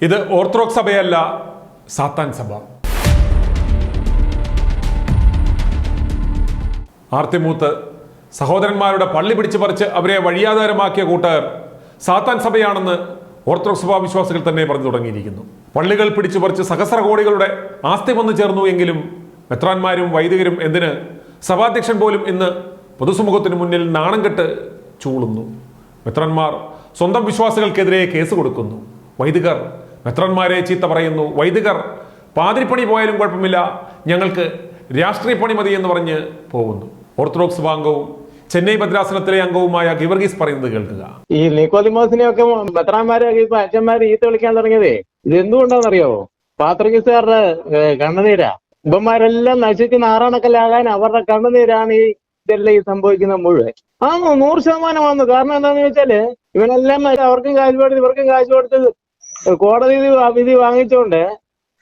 ഇത് ഓർത്തഡോക്സ് സഭയല്ല, സാത്താൻ സഭ. ആർത്തിമൂത്ത് സഹോദരന്മാരുടെ പള്ളി പിടിച്ചു പറിച്ച് അവരെ വഴിയാധാരമാക്കിയ കൂട്ടർ സാത്താൻ സഭയാണെന്ന് ഓർത്തഡോക്സ് സഭാ വിശ്വാസികൾ തന്നെ പറഞ്ഞു തുടങ്ങിയിരിക്കുന്നു. പള്ളികൾ പിടിച്ചു പറിച്ച് സഹസ്ര കോടികളുടെ ആസ്തി വന്നു ചേർന്നു എങ്കിലും മെത്രാന്മാരും വൈദികരും എന്തിന് സഭാധ്യക്ഷൻ പോലും ഇന്ന് പൊതുസമൂഹത്തിന് മുന്നിൽ നാണം കെട്ട് ചൂളുന്നു. മെത്രാന്മാർ സ്വന്തം വിശ്വാസികൾക്കെതിരെ കേസ് കൊടുക്കുന്നു. വൈദികർ മെത്രാന്മാരെ ചീത്ത പറയുന്നു. വൈദികർ പാതിരിപ്പണി പോയാലും കുഴപ്പമില്ല, ഞങ്ങൾക്ക് രാഷ്ട്രീയ പണി മതി എന്ന് പറഞ്ഞ് പോകുന്നു. ഓർത്തഡോക്സ് സഭാ അംഗവും ചെന്നൈ ഭദ്രാസനത്തിലെ അംഗവുമായ ഗിവർഗീസ് പറയുന്നത് കേൾക്കുക. ഈ നിക്കോദിമോസിനെയൊക്കെ മെത്രാന്മാരെ അച്ഛന്മാര് ഈത്ത വിളിക്കാൻ തുടങ്ങിയതേ ഇത് എന്തുകൊണ്ടാണെന്നറിയാവോ? പാത്രികീസുകാരുടെ കണ്ണുനീരാ. ഇവന്മാരെല്ലാം നശിച്ച് നാറാണക്കല്ലാകാൻ അവരുടെ കണ്ണുനീരാണ് ഇതെല്ലാം ഈ സംഭവിക്കുന്ന മുഴുവൻ. 100% വന്നു. കാരണം എന്താന്ന് ചോദിച്ചാല് ഇവനെല്ലാം അവർക്കും കാശ് കൊടുത്ത് ഇവർക്കും കാശ് കൊടുത്ത് കോടതി വിധി വാങ്ങിച്ചുകൊണ്ട്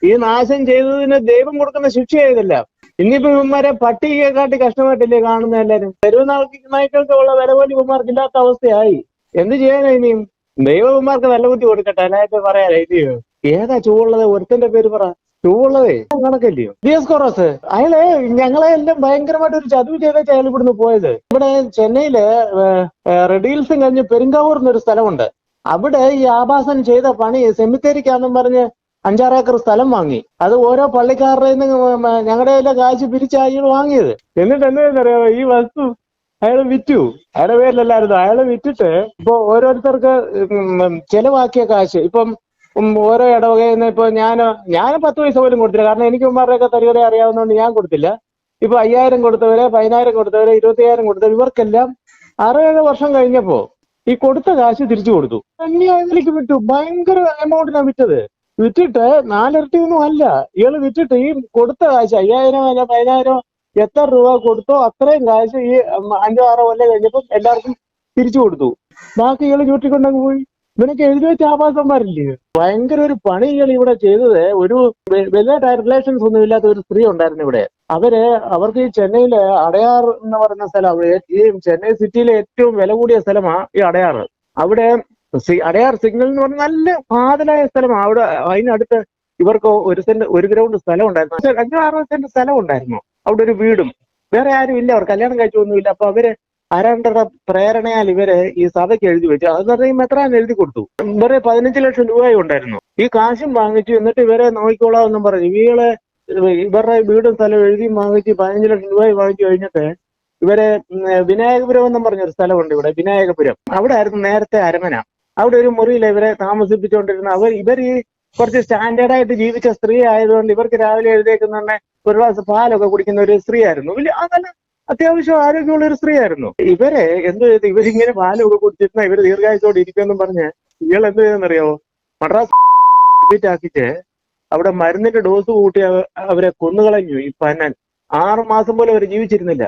ഈ നാശം ചെയ്തതിന് ദൈവം കൊടുക്കുന്ന ശിക്ഷ ചെയ്തില്ല. ഇനിയിപ്പോ ഇവന്മാരെ പട്ടികയെ കാട്ടി കഷ്ടമായിട്ടില്ലേ കാണുന്ന എല്ലാരും. തെരുവ് നായ്ക്കൾക്ക് ഉള്ള വില പോലും ഇവന്മാർക്ക് ഇല്ലാത്ത അവസ്ഥയായി. എന്ത് ചെയ്യാനാ ഇനിയും? ദൈവം ഇവന്മാർക്ക് നല്ല ബുദ്ധി കൊടുക്കട്ടെ. അല്ലാതെ പറയാലോ. ഇല്ലയോ ഏതാ ചൂവുള്ളത്? ഒരുത്തന്റെ പേര് പറ. ചൂവുള്ളതേ കണക്കല്ലയോ? ദിയോസ്കോറോസ്. അയാള് ഞങ്ങളെ എല്ലാം ഭയങ്കരമായിട്ട് ഒരു ചതുവ് ചെയ്തേച്ച് അയാൾ ഇവിടുന്ന് പോയത്. ഇവിടെ ചെന്നൈയില് റെഡീൽസും കഴിഞ്ഞ് പെരുങ്കാവൂർ എന്നൊരു സ്ഥലമുണ്ട്. അവിടെ ഈ ആഭാസൻ ചെയ്ത പണി സെമിത്തേരിക്കാന്നും പറഞ്ഞ് 5-6 ഏക്കർ സ്ഥലം വാങ്ങി. അത് ഓരോ പള്ളിക്കാരുടെ ഞങ്ങളുടെ കാശ് പിരിച്ച അയാൾ വാങ്ങിയത്. എന്നിട്ട് എന്താണെന്നറിയാമോ? ഈ വസ്തു അയാൾ വിറ്റു. അയാളുടെ പേരിലല്ലായിരുന്നു. അയാൾ വിറ്റിട്ട് ഇപ്പൊ ഓരോരുത്തർക്ക് ചെലവാക്കിയ കാശ് ഇപ്പം ഓരോ ഇടവകയിൽ നിന്ന് ഇപ്പൊ ഞാൻ 10 പൈസ പോലും കൊടുത്തില്ല. കാരണം എനിക്ക് ഉമ്മാരുടെയൊക്കെ തരികരെ അറിയാവുന്നതുകൊണ്ട് ഞാൻ കൊടുത്തില്ല. ഇപ്പൊ 5000 കൊടുത്തവരെ, 10000 കൊടുത്തവരെ, 20000 കൊടുത്തവരെ, ഇവർക്കെല്ലാം 6-7 വർഷം കഴിഞ്ഞപ്പോ ഈ കൊടുത്ത കാശ് തിരിച്ചു കൊടുത്തു. അന്യായത്തിലേക്ക് വിറ്റു. ഭയങ്കര എമൗണ്ടിനാണ് വിറ്റത്. വിറ്റിട്ട് 4 ഇരട്ടിയൊന്നും അല്ല. ഇയാള് വിറ്റിട്ട് ഈ കൊടുത്ത കാശ് 5000 അല്ല 10000 എത്ര രൂപ കൊടുത്തോ അത്രയും കാശ് ഈ 5-6 കൊല്ലം കഴിഞ്ഞപ്പോ എല്ലാവർക്കും തിരിച്ചു കൊടുത്തു. ബാക്കി ഇയാള് ചൂട്ടിക്കൊണ്ടങ്ങ് പോയി. ഇവനൊക്കെ എഴുതി വെച്ച ആഭാസന്മാരില്ലേ? ഭയങ്കര ഒരു പണി ഇയാൾ ഇവിടെ ചെയ്തത്. ഒരു വലിയ റിലേഷൻസ് ഒന്നും ഇല്ലാത്ത ഒരു സ്ത്രീ ഉണ്ടായിരുന്നു ഇവിടെ. അവർക്ക് ഈ ചെന്നൈയിലെ അടയാർ എന്ന് പറയുന്ന സ്ഥലം, ഈ ചെന്നൈ സിറ്റിയിലെ ഏറ്റവും വില കൂടിയ സ്ഥലമാണ് ഈ അടയാർ. അവിടെ അടയാർ സിഗ്നൽ എന്ന് പറഞ്ഞാൽ നല്ല പാതലായ സ്ഥലമാണ്. അവിടെ അതിനടുത്ത് ഇവർക്ക് ഒരു ഗ്രൗണ്ട് സ്ഥലം ഉണ്ടായിരുന്നു. 5-6 സെന്റ് സ്ഥലം ഉണ്ടായിരുന്നു. അവിടെ ഒരു വീടും വേറെ ആരും ഇല്ല. അവർ കല്യാണം കഴിച്ചൊന്നുമില്ല. അപ്പൊ അവര് ആരാണ്ടരുടെ പ്രേരണയാൽ ഇവര് ഈ സഭയ്ക്ക് എഴുതി വെച്ചു. അതെന്ന് പറഞ്ഞാൽ ഈ മെത്രാൻ എഴുതി കൊടുത്തു. ഇവരെ 15 ലക്ഷം രൂപയും ഉണ്ടായിരുന്നു. ഈ കാശും വാങ്ങിച്ചു. എന്നിട്ട് ഇവരെ നോക്കിക്കോളാം എന്നും പറഞ്ഞു ഇവരുടെ വീടും സ്ഥലം എഴുതി വാങ്ങിച്ച് 15 ലക്ഷം രൂപയും വാങ്ങിച്ചു കഴിഞ്ഞിട്ട് ഇവരെ വിനായകപുരം എന്നും പറഞ്ഞൊരു സ്ഥലമുണ്ട് ഇവിടെ, വിനായകപുരം. അവിടെ ആയിരുന്നു നേരത്തെ അരമന. അവിടെ ഒരു മുറിയിൽ ഇവരെ താമസിപ്പിച്ചുകൊണ്ടിരുന്ന ഇവർ ഈ കുറച്ച് സ്റ്റാൻഡേർഡായിട്ട് ജീവിച്ച സ്ത്രീ ആയതുകൊണ്ട് ഇവർക്ക് രാവിലെ എഴുതേക്കുന്ന ഒരു ഗ്ലാസ് പാലൊക്കെ കുടിക്കുന്ന ഒരു സ്ത്രീ ആയിരുന്നു. നല്ല അത്യാവശ്യം ആരോഗ്യമുള്ള ഒരു സ്ത്രീ ആയിരുന്നു. ഇവരെ എന്ത് ചെയ്ത് ഇവരിങ്ങനെ പാലൊക്കെ കുടിച്ചിരുന്ന ഇവര് ദീർഘായുസോടെ ഇരിക്കുമെന്നും പറഞ്ഞ് ഇയാൾ എന്ത് ചെയ്തെന്നറിയാവോ? മദ്രാസ് ആക്കിയിട്ട് അവിടെ മരുന്നിന്റെ ഡോസ് കൂട്ടി അവരെ കൊന്നുകളഞ്ഞു. ഈ പന്നൻ 6 മാസം പോലും അവർ ജീവിച്ചിരുന്നില്ല.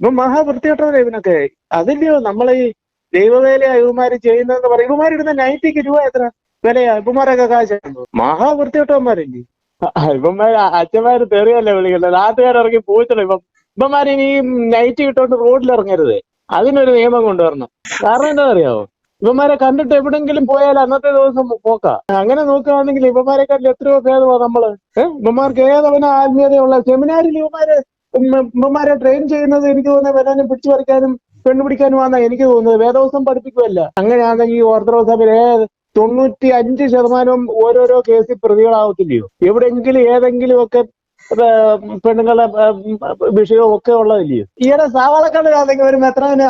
ഇപ്പൊ മഹാവൃത്തികെട്ടവരെ ഇവനൊക്കെ. അതില്ലയോ നമ്മളെ ഈ ദൈവവേലയാ ഇവന്മാര് ചെയ്യുന്നതെന്ന് പറയും. ഇവന്മാരിടുന്ന നൈറ്റിക്ക് രൂപ എത്ര വിലയാ? ഇവന്മാരൊക്കെ കാശായിരുന്നു. മഹാവൃത്തികെട്ടവന്മാരില്ലേ ഇവന്മാര്? അച്ഛന്മാര് തെറിയല്ലേ വിളിക്കുന്നത്? നാട്ടുകാരിറങ്ങി പോയിട്ടുണ്ട്. ഇവന്മാര് ഇനി നൈറ്റ് ഇട്ടോണ്ട് റോഡിൽ ഇറങ്ങരുത്. അതിനൊരു നിയമം കൊണ്ടുവരണം. കാരണം എന്താ അറിയാവോ? ഇവന്മാരെ കണ്ടിട്ട് എവിടെങ്കിലും പോയാൽ അന്നത്തെ ദിവസം പോക്കാം. അങ്ങനെ നോക്കുകയാണെങ്കിൽ ഇവന്മാരെക്കാട്ടിൽ എത്രയോ ഭേദമാണ് നമ്മള്. ഇവന്മാർക്ക് ഏതവന ആത്മീയതയുള്ള സെമിനാരിൽ ഇവന്മാരെ ട്രെയിൻ ചെയ്യുന്നത് എനിക്ക് തോന്നുന്നത് വരാനും പിടിച്ചു പറിക്കാനും പെണ്ണുപിടിക്കാനുമാണെന്നാ എനിക്ക് തോന്നുന്നത്. വേദവസം പഠിപ്പിക്കുമല്ല. അങ്ങനെയാണെങ്കിൽ ഈ ഓർത്തഡോക്സ് സഭയിലെ 95% ഓരോരോ കേസിൽ പ്രതികളാവത്തില്ലയോ? എവിടെയെങ്കിലും ഏതെങ്കിലുമൊക്കെ പെണ്ണുങ്ങളെ വിഷയവും ഒക്കെ ഉള്ളതില്ലയോ? ഈയിടെ സവാളക്കണ്ണിനാണെങ്കിൽ ഒരു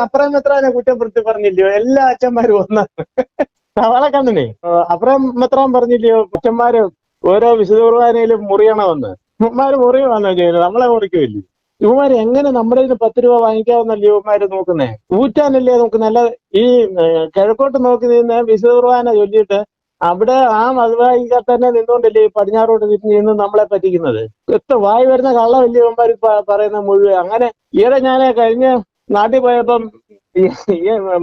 അപ്പുറം മെത്രാനെ കുറ്റപ്പെടുത്തി പറഞ്ഞില്ലയോ? എല്ലാ അച്ഛന്മാരും ഒന്നാണ്. സവാളക്കണ്ണിനെ അപ്പുറം മെത്രാൻ പറഞ്ഞില്ലയോ? അച്ഛന്മാര് ഓരോ വിശുദ്ധ കുർബാനയിലും മുറിയണമെന്ന്. ഇവന്മാര് മുറിയുവാണോ ചെയ്യുന്നത്? നമ്മളെ മുറിക്കുമല്ലേ? ഇവന്മാര് എങ്ങനെ നമ്മുടെ 10 രൂപ വാങ്ങിക്കാവുന്നല്ലേ ഇവന്മാര് നോക്കുന്നേ? ഊറ്റാനല്ലേ നോക്കുന്നത്? അല്ല ഈ കിഴക്കോട്ട് നോക്കി നിന്ന് വിശുദ്ധ കുർബാന ചൊല്ലിയിട്ട് അവിടെ ആ മതവായിക്കാർ തന്നെ നിന്നുകൊണ്ടല്ലേ ഈ പടിഞ്ഞാറോട്ട് തിരിഞ്ഞ് നിന്ന് നമ്മളെ പറ്റിക്കുന്നത്? എത്ര വായി വരുന്ന കള്ളമല്ലേ ഇവന്മാർ പറയുന്ന മുഴുവൻ. അങ്ങനെ ഈയിടെ ഞാൻ കഴിഞ്ഞ നാട്ടിൽ പോയപ്പം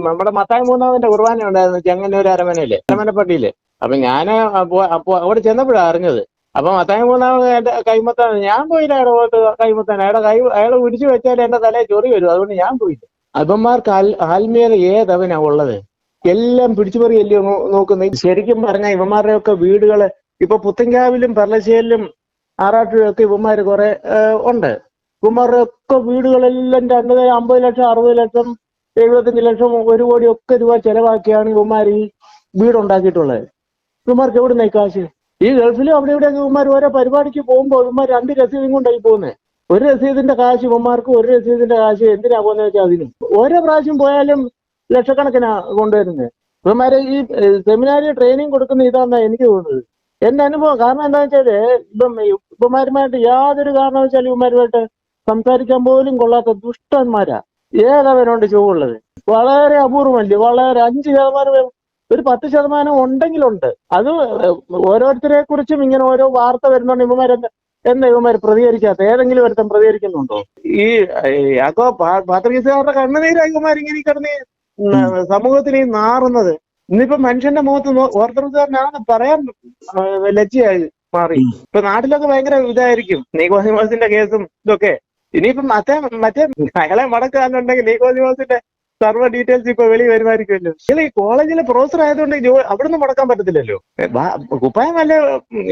നമ്മുടെ മത്തായി 3-ാമന്റെ കുർബാന ഉണ്ടായിരുന്നു ചെങ്ങന്നൂർ അരമനപ്പട്ടിയില്. അപ്പൊ ഞാന് അവിടെ ചെന്നപ്പോഴാണ് അറിഞ്ഞത്. അപ്പൊ മത്തായി 3-ാമൻ എന്റെ കൈമത്താണ്. ഞാൻ പോയില്ല അയാളെ പോയിട്ട് കൈമത്താൻ. അയാളെ ഉരിച്ചു വെച്ചാൽ എന്റെ തലയിൽ ചൊറി വരും. അതുകൊണ്ട് ഞാൻ പോയില്ല. അപ്പന്മാർക്ക് ആത്മീയത ഏതവനാ ഉള്ളത്? എല്ലാം പിടിച്ചുപറിയല്ലയോ നോക്കുന്നത്. ശരിക്കും പറഞ്ഞാൽ ഇവന്മാരുടെ ഒക്കെ വീടുകള് ഇപ്പൊ പുത്തൻകാവിലും പെർളശ്ശേരിലും ആറാട്ടിലും ഒക്കെ ഇവന്മാര് കുറെ ഉണ്ട്. ഇവന്മാരുടെ ഒക്കെ വീടുകളെല്ലാം 50 ലക്ഷം 60 ലക്ഷം 75 ലക്ഷം 1 കോടി ഒക്കെ രൂപ ചെലവാക്കിയാണ് ഇവന്മാർ ഈ വീടുണ്ടാക്കിയിട്ടുള്ളത്. ഇവന്മാർക്ക് എവിടെ നിന്നേ കാശ്? ഈ ഗൾഫിലും അവിടെ ഇവിടെ ഇവന്മാർ ഓരോ പരിപാടിക്ക് പോകുമ്പോൾ ഇവന്മാർ 2 രസീതും കൊണ്ടായി പോകുന്നത്. ഒരു രസീതിന്റെ കാശ് ഇവന്മാർക്ക്, ഒരു രസീതിന്റെ കാശ് എന്തിനാ പോകുന്നത് വെച്ചാൽ അതിനും. ഓരോ പ്രാവശ്യം പോയാലും ലക്ഷക്കണക്കിനാ കൊണ്ടുവരുന്നത്. ഇവന്മാരെ ഈ സെമിനാരി ട്രെയിനിങ് കൊടുക്കുന്ന ഇതാന്നാ എനിക്ക് തോന്നുന്നത്, എന്റെ അനുഭവം. കാരണം എന്താണെന്ന് വെച്ചാല് ഇവന്മാരുമായിട്ട് യാതൊരു കാരണവശാലും ഇവന്മാരുമായിട്ട് സംസാരിക്കാൻ പോലും കൊള്ളാത്ത ദുഷ്ടന്മാരാ. ഏതവനുണ്ട് ചുവള്ളത്? വളരെ അപൂർവമല്ലേ? വളരെ 5% ഒരു 10% ഉണ്ടെങ്കിലുണ്ട്. അത് ഓരോരുത്തരെ കുറിച്ചും ഇങ്ങനെ ഓരോ വാർത്ത വരുന്നുണ്ട്. എന്താ ഇവന്മാർ പ്രതികരിക്കാത്ത? ഏതെങ്കിലും ഒരുത്തൻ പ്രതികരിക്കുന്നുണ്ടോ? ഈ യാക്കോ പാത്രീസുകാരുടെ കണ്ണുനീരായി ഇവന്മാർ ഇങ്ങനെ കിടന്ന് സമൂഹത്തിന് നാറുന്നത്. ഇന്നിപ്പോ മനുഷ്യന്റെ മുഖത്ത് ഓർത്തഡോക്സുകാരനാണെന്ന് പറയാൻ ലജ്ജയായി മാറി. ഇപ്പൊ നാട്ടിലൊക്കെ ഭയങ്കര ഇതായിരിക്കും, നീക്കോദിമോസിന്റെ കേസും ഇതൊക്കെ. ഇനിയിപ്പം മറ്റേ അയാളെ മടക്കാന്നുണ്ടെങ്കിൽ നീക്കോദിമോസിന്റെ സർവ്വ ഡീറ്റെയിൽസ് ഇപ്പൊ വെളി വരുമായിരിക്കുമല്ലോ. ഈ കോളേജിലെ പ്രൊഫസർ ആയതുകൊണ്ട് അവിടുന്ന് മുടക്കാൻ പറ്റത്തില്ലല്ലോ. കുപ്പായം അല്ല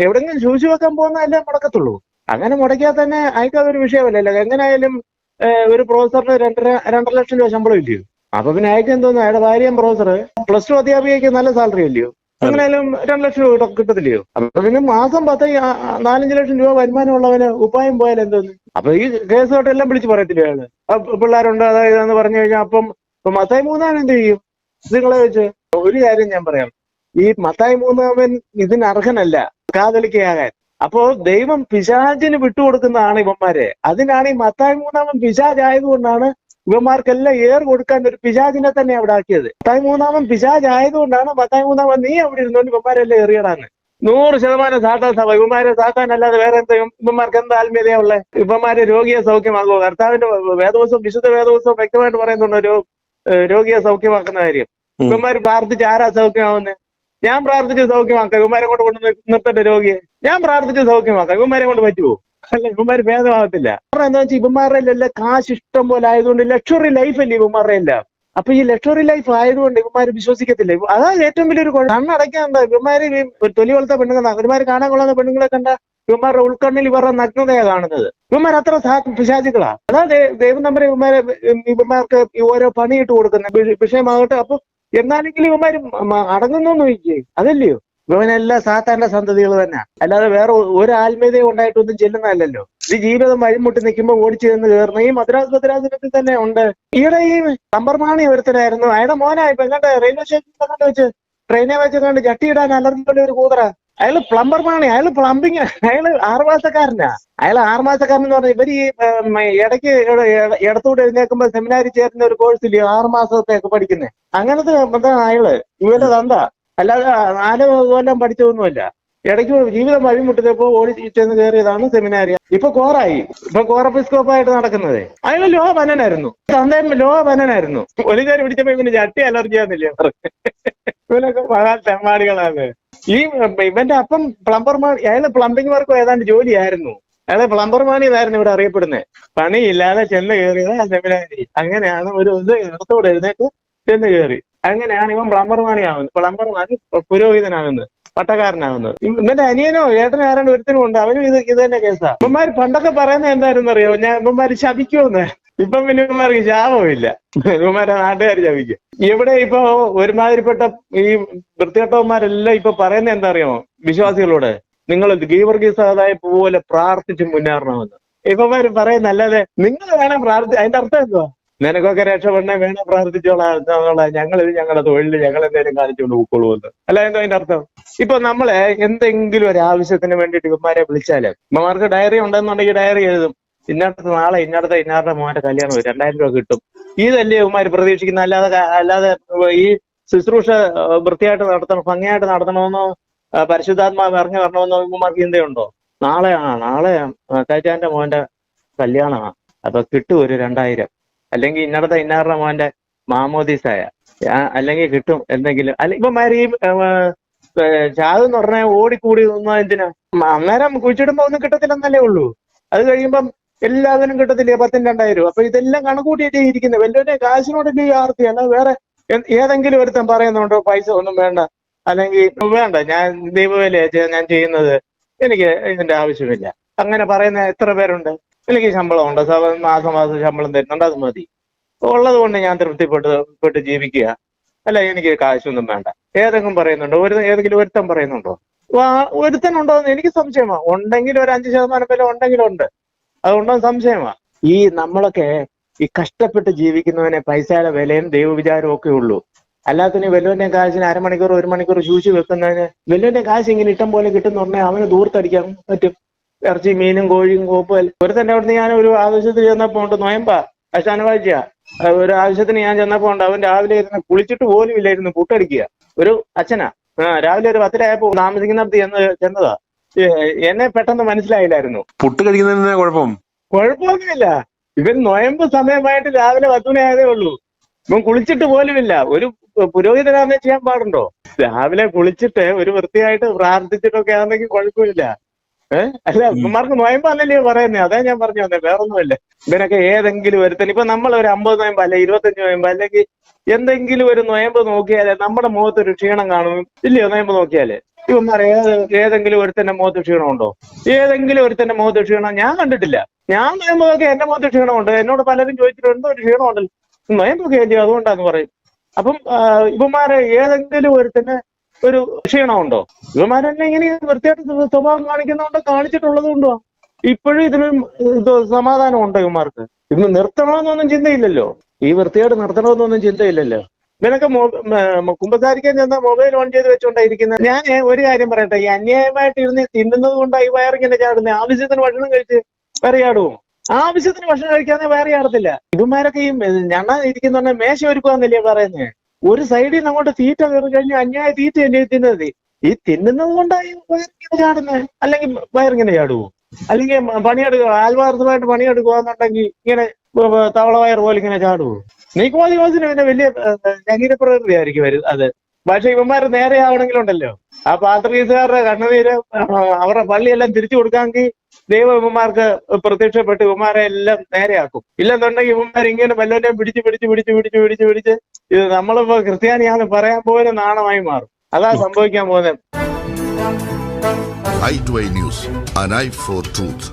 എവിടെങ്കിലും ശൂശി വെക്കാൻ പോകുന്നതല്ലേ മുടക്കത്തുള്ളൂ. അങ്ങനെ മുടക്കിയാൽ തന്നെ അയക്കാതൊരു വിഷയമല്ലല്ലോ. എങ്ങനെയായാലും ഒരു പ്രൊഫസറിന് 2.5 ലക്ഷം രൂപ ശമ്പളം ഇല്ലയോ? അപ്പൊ പിന്നെ അയക്കാൻ തോന്നുന്നു അയാളുടെ ഭാര്യയും പ്രൊഫസർ +2 അധ്യാപികയ്ക്ക് നല്ല സാലറി അല്ലയോ? എങ്ങനെയായാലും 2 ലക്ഷം രൂപ കിട്ടത്തില്ലയോ? അപ്പൊ പിന്നെ മാസം 4-5 ലക്ഷം രൂപ വരുമാനമുള്ളവന് ഉപ്പായം പോയാൽ എന്തോന്നു? അപ്പൊ ഈ കേസുമായിട്ടെല്ലാം വിളിച്ച് പറയത്തില്ല അയാള്. പിള്ളേരുണ്ട് അതായതെന്ന് പറഞ്ഞു കഴിഞ്ഞാൽ അപ്പം മത്തായി 3 എന്ത് ചെയ്യും? നിങ്ങളെ വെച്ച് ഒരു കാര്യം ഞാൻ പറയാം, ഈ മത്തായി 3 ഇതിന് അർഹനല്ല കാതലിക്കയാകാൻ. അപ്പോ ദൈവം പിശാചിന് വിട്ടുകൊടുക്കുന്നതാണ് ഇവന്മാരെ. അതിനാണ് ഈ മത്തായി 3 പിശാച് ആയതുകൊണ്ടാണ് ഇവന്മാർക്കെല്ലാം കൊടുക്കാൻ ഒരു പിശാചിനെ തന്നെ അവിടെ ആക്കിയത്. മത്തായി 3 പിശാച് ആയതുകൊണ്ടാണ് മത്തായി 3 നീ അവിടെ ഇരുന്നോണ്ട് ഇവന്മാരെല്ലാം എറിയടാന്ന്. 100% സാത്താൻ സഭ. ഇവന്മാരെ സാത്താൻ അല്ലാതെ വേറെ എന്താ ഇവന്മാർക്ക് എന്താ ആത്മീയതയാ ഉള്ളത്? ഇവന്മാരെ രോഗിയെ സൗഖ്യമാകുമോ? കർത്താവിന്റെ വേദവസവും വിശുദ്ധ വേദവസവും വ്യക്തമായിട്ട് പറയുന്നുണ്ട് രോഗിയെ സൗഖ്യമാക്കുന്ന കാര്യം. ഇവന്മാര് പ്രാർത്ഥിച്ച് ആരാ സൗഖ്യമാവുന്നത്? ഞാൻ പ്രാർത്ഥിച്ച് സൗഖ്യമാക്കാം. ഇവന്മാരെ കൊണ്ട് നിർത്തട്ടെ രോഗിയെ. ഞാൻ പ്രാർത്ഥിച്ച് സൗഖ്യമാക്കാം. ഇവന്മാരെ കൊണ്ട് പറ്റുമോ? അല്ല, ഇവന്മാര് ഭേദമാകത്തില്ല. കാരണം എന്താ വെച്ചാൽ ഇവന്മാരുടെ എല്ലാം കാശ് ഇഷ്ടം പോലെ ആയതുകൊണ്ട് ലക്ഷറി ലൈഫ് അല്ലേ ഇവന്മാരുടെ എല്ലാം. അപ്പൊ ഈ ലക്ഷറി ലൈഫ് ആയതുകൊണ്ട് ഇവന്മാര് വിശ്വസിക്കത്തില്ല. അതാണ് ഏറ്റവും വലിയൊരു കണ്ണടയ്ക്കാണ്ട. ഇവന്മാര് തൊലി പോലത്തെ പെണ്ണുങ്ങൾ, ഇവന്മാര് കാണാൻ കൊള്ളുന്ന പെണ്ണുങ്ങളെ കണ്ട ഇവന്മാരുടെ ഉൾക്കണ്ണിൽ ഇവരുടെ നഗ്നതയാ കാണുന്നത്. ഇവന്മാർ അത്ര പിശാചുക്കളാ. അതാ ദൈവം നമ്പരെ ഇവന്മാർക്ക് ഓരോ പണിയിട്ട് കൊടുക്കുന്നത് വിഷയമാകട്ടെ. അപ്പൊ എന്നാലെങ്കിലും ഇവന്മാര് അടങ്ങുന്നോന്ന് ചോദിക്കേ, അതല്ലയോ? ഇവനെല്ലാം സാത്താന്റെ സന്തതികൾ തന്നെ, അല്ലാതെ വേറെ ഒരു ആത്മീയതയും ഉണ്ടായിട്ടൊന്നും ചെല്ലുന്നതല്ലല്ലോ. ഈ ജീവിതം വഴിമുട്ടി നിൽക്കുമ്പോൾ ഓടിച്ചു ചെന്ന് കയറുന്ന ഈ മദ്രാസത്തിൽ തന്നെ ഉണ്ട്. ഈയിടെ ഈ തമ്പർമാണി ഒരുത്തനായിരുന്നു, അയാളുടെ മോനായിപ്പോ എങ്ങാണ്ട് റെയിൽവേ സ്റ്റേഷനിൽ വെച്ച് ട്രെയിനെ വെച്ച് കണ്ട് ചട്ടിയിടാൻ അലർജിയുള്ള ഒരു കൂതറ. അയാള് പ്ലംബർ പണി, അയാള് പ്ലംബിങ്, അയാള് 6 മാസക്കാരനാ. അയാൾ 6 മാസക്കാരൻ എന്ന് പറഞ്ഞാൽ ഇവര് ഈ ഇടയ്ക്ക് ഇടത്തൂടെ എഴുന്നേക്കുമ്പോ സെമിനാരി ചേരുന്ന ഒരു കോഴ്സ് ഇല്ലയോ 6 മാസത്തേക്ക് പഠിക്കുന്നത്, അങ്ങനത്തെ അയാള് ഇവന്റെ തന്ത. അല്ലാതെ 4 കൊല്ലം പഠിച്ചതൊന്നുമല്ല. ഇടയ്ക്ക് ജീവിതം വഴിമുട്ടിയപ്പോ ഓടി ചെന്ന് കയറിയതാണ് സെമിനാരി. ഇപ്പൊ കോറായി, ഇപ്പൊ കോറപ്പിസ്കോപ്പായിട്ട് നടക്കുന്നത്. അയാൾ ലോഹ പനനായിരുന്നു, തന്തയും ലോഹ പനനായിരുന്നു. ഒരു കാര്യം പിടിച്ചപ്പോ ഇവന് ചട്ടി അലർജി ആന്നില്ലേ? ഇവനൊക്കെ മഹാ തെമ്മാടികളാണ്. ഈ ഇവന്റെ അപ്പം പ്ലംബർമാണി, അയാള് പ്ലംബിംഗ് വർക്കും ഏതാണ്ട് ജോലിയായിരുന്നു. അയാളെ പ്ലംബർമാണി ഇതായിരുന്നു ഇവിടെ അറിയപ്പെടുന്നത്. പണിയില്ലാതെ ചെന്ന് കയറിയത് സെമിനാരി. അങ്ങനെയാണ് ഒരു ഇടത്തോടെ എഴുന്നേറ്റ് ചെന്ന് കയറി. അങ്ങനെയാണ് ഇവൻ പ്ലംബർമാണി പുരോഹിതനാകുന്നത്, പട്ടക്കാരനാകുന്നത്. ഇവന്റെ അനിയനോ ഏട്ടനോ ആരാണ്ട് ഒരുത്തനും ഉണ്ട്, അവനും ഇത് തന്നെ കേസാ. ഇവന്മാര് പണ്ടൊക്കെ പറയുന്നത് എന്തായിരുന്നു അറിയോ? ഇവന്മാര് ശപിക്കുമെന്ന്. ഇപ്പം പിന്നെ ഇവന്മാർക്ക് ശാപമില്ല, ഇവന്മാരെ നാട്ടുകാർ ശപിക്കും. ഇവിടെ ഇപ്പൊ ഒരുമാതിരിപ്പെട്ട ഈ വൃത്തികെട്ടവന്മാരെല്ലാം ഇപ്പൊ പറയുന്നത് എന്താ അറിയാമോ? വിശ്വാസികളോട് നിങ്ങൾ ഗീവർഗീസ് സഹതായ പോലെ പ്രാർത്ഥിച്ച് മുന്നേറണമെന്ന് ഇവന്മാര് പറയുന്ന. അല്ലാതെ നിങ്ങൾ വേണം അതിന്റെ അർത്ഥം എന്തുവാ? നിനക്കൊക്കെ രക്ഷപ്പെടണേ വേണം പ്രാർത്ഥിച്ചോളാം, ഞങ്ങളുടെ തൊഴിൽ ഞങ്ങൾ എന്തെങ്കിലും കാണിച്ചുകൊണ്ട് ഉൾക്കൊള്ളുമെന്ന്. അല്ല, എന്തോ അതിന്റെ അർത്ഥം? ഇപ്പൊ നമ്മളെ എന്തെങ്കിലും ഒരു ആവശ്യത്തിന് വേണ്ടിയിട്ട് ഇവന്മാരെ വിളിച്ചാല് ഇവന്മാർക്ക് ഡയറി ഉണ്ടെന്നുണ്ടെങ്കിൽ ഡയറി എഴുതും. ഇന്നടത്ത് നാളെ ഇന്നാരുടെ മോന്റെ കല്യാണം 2000 രൂപ കിട്ടും. ഇതല്ലേ ഇവന്മാര് പ്രതീക്ഷിക്കുന്ന. അല്ലാതെ ഈ ശുശ്രൂഷ വൃത്തിയായിട്ട് നടത്തണം, ഭംഗിയായിട്ട് നടത്തണമെന്നോ പരിശുദ്ധാത്മാവ് ഇറങ്ങി വരണമെന്നോ ഇവന്മാർക്ക് ചിന്തയുണ്ടോ? നാളെ അത്താച്ചാന്റെ മോന്റെ കല്യാണമാണ്, അപ്പൊ കിട്ടും ഒരു 2000. അല്ലെങ്കിൽ ഇന്നാരുടെ മോന്റെ മാമോദീസായ, അല്ലെങ്കിൽ കിട്ടും എന്തെങ്കിലും. ഇവന്മാര് ഈ ചാതെന്ന് പറഞ്ഞാൽ ഓടിക്കൂടി നിന്നാ എന്തിനാ? അന്നേരം കുഴിച്ചിടുമ്പോ ഒന്നും കിട്ടത്തില്ലെന്നല്ലേ ഉള്ളൂ. അത് കഴിയുമ്പം എല്ലാത്തിനും കിട്ടത്തില്ലേ 10,000-2000. അപ്പൊ ഇതെല്ലാം കണക്കൂട്ടിയിട്ടേ ഇരിക്കുന്നത്. വല്ലവരുടെ കാശിനോടല്ലേ ഈ ആർത്തി, അല്ലാതെ വേറെ ഏതെങ്കിലും ഒരുത്തൻ പറയുന്നുണ്ടോ പൈസ ഒന്നും വേണ്ട, അല്ലെങ്കിൽ വേണ്ട, ഞാൻ ദൈവവേലയാ ഞാൻ ചെയ്യുന്നത്, എനിക്ക് ഇതിന്റെ ആവശ്യമില്ല, അങ്ങനെ പറയുന്ന എത്ര പേരുണ്ട്? എനിക്ക് ശമ്പളമുണ്ട്, മാസം മാസം ശമ്പളം തരുന്നുണ്ട്, അത് മതി, ഉള്ളത് കൊണ്ട് ഞാൻ തൃപ്തിപ്പെട്ട് ജീവിക്കുക, അല്ല എനിക്ക് കാശൊന്നും വേണ്ട. ഏതെങ്കിലും പറയുന്നുണ്ടോ? ഏതെങ്കിലും ഒരുത്തൻ പറയുന്നുണ്ടോ? ഒരുത്തനുണ്ടോ എന്ന് എനിക്ക് സംശയമാണ്. ഉണ്ടെങ്കിൽ ഒരു 5% വില ഉണ്ടെങ്കിലുണ്ട്, അതുകൊണ്ടോ സംശയമാ. ഈ നമ്മളൊക്കെ ഈ കഷ്ടപ്പെട്ട് ജീവിക്കുന്നവനെ പൈസയുടെ വിലയും ദൈവവിചാരവും ഒക്കെ ഉള്ളൂ. അല്ലാത്തതിന് വല്ലുവിന്റെ കാശിന് 1 മണിക്കൂർ 1 മണിക്കൂർ ശൂശി വെക്കുന്നതിന് വല്ലുവിന്റെ കാശ് ഇങ്ങനെ ഇഷ്ടം പോലെ കിട്ടുന്ന പറഞ്ഞാൽ അവന് ദൂർത്തടിക്കാൻ പറ്റും. ഇറച്ചി മീനും കോഴിയും കോപ്പൽ. ഒരുത്തന്റെ അവിടുന്ന് ഞാൻ ഒരു ആവശ്യത്തിന് ചെന്നപ്പോ ഉണ്ട്, നോയമ്പാ അശാനവാഴ്ച, ഒരു ആവശ്യത്തിന് ഞാൻ ചെന്നപ്പോ ഉണ്ട്, അവൻ രാവിലെ ഇരുന്ന് കുളിച്ചിട്ട് പോലും ഇല്ലായിരുന്നു, പുട്ടടിക്കുക. ഒരു അച്ഛനാ, രാവിലെ ഒരു 10 താമസിക്കുന്നിടത്ത് ചെന്നതാ. എന്നെ പെട്ടെന്ന് മനസ്സിലായില്ലായിരുന്നു. പുട്ട് കഴിക്കുന്നതിന് കുഴപ്പം? കുഴപ്പമൊന്നുമില്ല. ഇവൻ നൊയമ്പ് സമയമായിട്ട് രാവിലെ 10 മണി ആയതേ ഉള്ളൂ. ഇവൻ കുളിച്ചിട്ട് പോലുമില്ല. ഒരു പുരോഹിതനാന്നേ ചെയ്യാൻ പാടുണ്ടോ? രാവിലെ കുളിച്ചിട്ട് ഒരു വൃത്തിയായിട്ട് പ്രാർത്ഥിച്ചിട്ടൊക്കെ ആണെങ്കിൽ കുഴപ്പമില്ല. അല്ല, ഇവന്മാർക്ക് നൊയമ്പാന്നല്ലേ പറയുന്നത്. അതാ ഞാൻ പറഞ്ഞു തന്നെ, വേറൊന്നുമല്ല. ഇവനൊക്കെ ഏതെങ്കിലും ഒരുത്തൻ, ഇപ്പൊ നമ്മൾ ഒരു 50 നൊയമ്പ് അല്ലെ 25 നൊയമ്പ് അല്ലെങ്കിൽ എന്തെങ്കിലും ഒരു നൊയമ്പ് നോക്കിയാലേ നമ്മുടെ മുഖത്ത് ഒരു ക്ഷീണം കാണും, ഇല്ലയോ? നൊയമ്പ് നോക്കിയാലേ ഇവന്മാർ ഏതെങ്കിലും ഒരുത്തന്റെ മുഖത്ത് ക്ഷീണമുണ്ടോ? ഏതെങ്കിലും ഒരുത്തന്റെ മുഖത്ത് ക്ഷീണം ഞാൻ കണ്ടിട്ടില്ല. ഞാൻ നൊയമ്പ് നോക്കി എന്റെ മുഖത്ത് ക്ഷീണമുണ്ട്. എന്നോട് പലരും ചോദിച്ചിട്ട് എന്തോ ഒരു ക്ഷീണമുണ്ടല്ലോ, നൊയമ്പൊക്കെ ചെയ്യും, അതുകൊണ്ടാന്ന് പറയും. അപ്പം ഇവന്മാരെ ഏതെങ്കിലും ഒരുത്തന്നെ ഒരു ക്ഷീണമുണ്ടോ? ഇവന്മാരെന്നെ ഇങ്ങനെ വൃത്തിയായിട്ട് സ്വഭാവം കാണിക്കുന്നതുകൊണ്ടോ കാണിച്ചിട്ടുള്ളത് കൊണ്ടോ ഇപ്പോഴും ഇതിന് സമാധാനം ഉണ്ടോ ഇവന്മാർക്ക്? ഇന്ന് നിർത്തണമെന്നൊന്നും ചിന്തയില്ലല്ലോ, ഈ വൃത്തിയായിട്ട് നിർത്തണമെന്നൊന്നും ചിന്തയില്ലല്ലോ. ഇവനൊക്കെ കുമ്പസാരിക്കാൻ ചെന്ന മൊബൈൽ ഓൺ ചെയ്ത് വെച്ചോണ്ടായിരിക്കുന്നത്. ഞാൻ ഒരു കാര്യം പറയട്ടെ, ഈ അന്യായമായിട്ട് ഇരുന്ന് തിന്നുന്നത് കൊണ്ടാണ് ഈ വയറിങ്ങനെ ചാടുന്നത്. ആവശ്യത്തിന് ഭക്ഷണം കഴിച്ച് വേറെ ചാടുമോ? ആവശ്യത്തിന് ഭക്ഷണം കഴിക്കാതെ വേറെ ചാടത്തില്ല. ഇവന്മാരൊക്കെ ഈ ഞണ്ണ ഇരിക്കുന്ന മേശ ഒരുക്കുവാന്നല്ലേ പറയുന്നത്. ഒരു സൈഡിൽ നിന്ന് അങ്ങോട്ട് തീറ്റ കയറി കഴിഞ്ഞാൽ അന്യായ തീറ്റ അല്ലേ തിന്നത്. ഈ തിന്നുന്നത് കൊണ്ടായി വയറിങ്ങനെ ചാടുന്നത്, അല്ലെങ്കിൽ വയറിങ്ങനെ ചാടുവോ? അല്ലെങ്കിൽ പണിയെടുക്കുക, ആത്മാർത്ഥമായിട്ട് പണിയെടുക്കുകയെന്നുണ്ടെങ്കിൽ ഇങ്ങനെ തവള വയർ പോലെ ഇങ്ങനെ ചാടുവോ? നീക്കോദിമോസിന് പിന്നെ വലിയ ശരീരപ്രകൃതി ആയിരിക്കും അത്. പക്ഷെ ഇവന്മാർ നേരെ ആവണമെങ്കിലുണ്ടല്ലോ, ആ പാത്രീസുകാരുടെ കണ്ണുനീര് അവരുടെ പള്ളിയെല്ലാം തിരിച്ചു കൊടുക്കാമെങ്കിൽ ദൈവം ഇവന്മാർക്ക് പ്രത്യക്ഷപ്പെട്ട് ഇവന്മാരെ എല്ലാം നേരെയാക്കും. ഇല്ലെന്നുണ്ടെങ്കിൽ ഇവന്മാർ ഇങ്ങനെ വല്ലവരെയും പിടിച്ച് ഇത് നമ്മളിപ്പോ ക്രിസ്ത്യാനിയാന്ന് പറയാൻ പോലും നാണമായി മാറും. അതാ സംഭവിക്കാൻ പോകുന്നത്. i2i News, an eye for truth.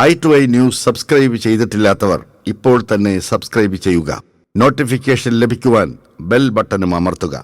i2i News subscribe ചെയ്തിട്ടില്ലാത്തവർ ഇപ്പോൾ തന്നെ സബ്സ്ക്രൈബ് ചെയ്യുക. നോട്ടിഫിക്കേഷൻ ലഭിക്കുവാൻ ബെൽ ബട്ടണും അമർത്തുക.